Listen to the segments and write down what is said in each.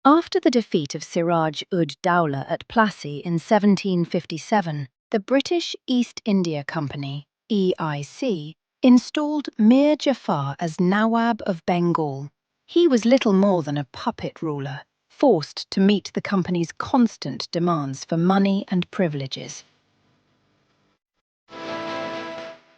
After the defeat of Siraj-ud-Daulah at Plassey in 1757, the British East India Company, EIC, installed Mir Jafar as Nawab of Bengal. He was little more than a puppet ruler, forced to meet the company's constant demands for money and privileges.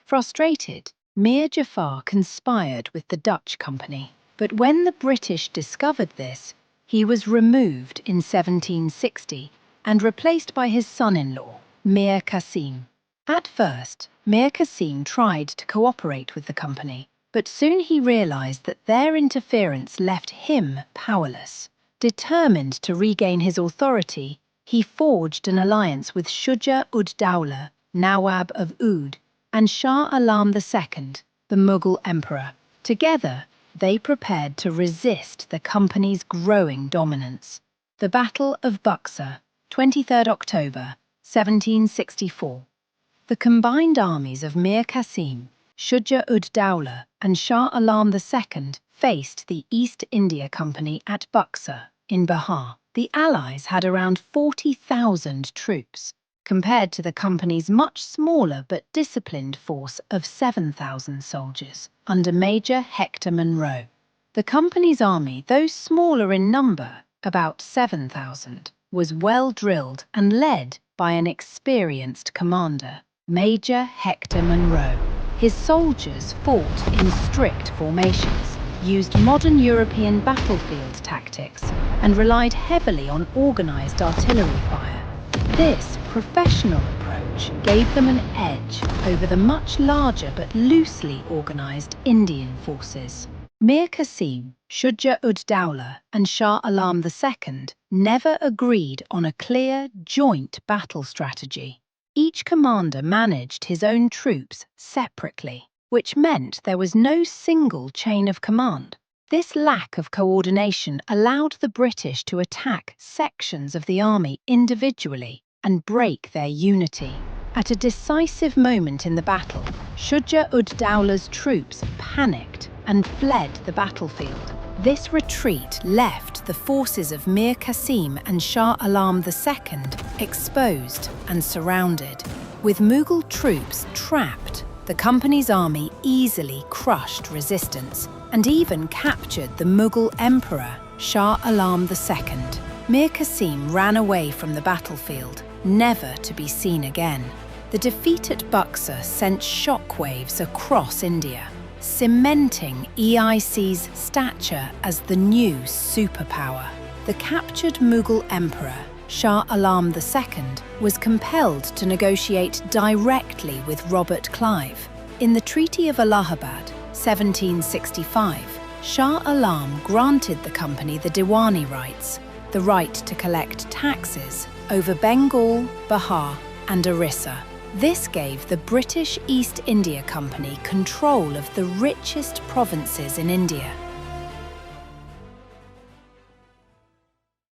Frustrated, Mir Jafar conspired with the Dutch company, but when the British discovered this, he was removed in 1760 and replaced by his son-in-law, Mir Qasim. At first, Mir Qasim tried to cooperate with the company, but soon he realized that their interference left him powerless. Determined to regain his authority, he forged an alliance with Shuja-ud-Daulah, Nawab of Oudh, and Shah Alam II, the Mughal emperor. Together, they prepared to resist the company's growing dominance. The Battle of Buxar, 23rd October, 1764. The combined armies of Mir Qasim, Shuja-ud-Daulah, and Shah Alam II faced the East India Company at Buxar, in Bihar. The Allies had around 40,000 troops, compared to the company's much smaller but disciplined force of 7,000 soldiers under Major Hector Munro. The company's army, though smaller in number, about 7,000, was well drilled and led by an experienced commander, Major Hector Munro. His soldiers fought in strict formations, used modern European battlefield tactics, and relied heavily on organized artillery fire. This professional approach gave them an edge over the much larger but loosely organized Indian forces. Mir Qasim, Shuja-ud-Daulah, and Shah Alam II never agreed on a clear, joint battle strategy. Each commander managed his own troops separately, which meant there was no single chain of command. This lack of coordination allowed the British to attack sections of the army individually and break their unity. At a decisive moment in the battle, Shuja-ud-Daulah's troops panicked and fled the battlefield. This retreat left the forces of Mir Qasim and Shah Alam II exposed and surrounded. With Mughal troops trapped, the company's army easily crushed resistance and even captured the Mughal emperor, Shah Alam II. Mir Qasim ran away from the battlefield, never to be seen again. The defeat at Buxar sent shockwaves across India, cementing EIC's stature as the new superpower. The captured Mughal emperor, Shah Alam II, was compelled to negotiate directly with Robert Clive. In the Treaty of Allahabad, 1765, Shah Alam granted the company the Diwani rights, the right to collect taxes over Bengal, Bihar, and Orissa. This gave the British East India Company control of the richest provinces in India.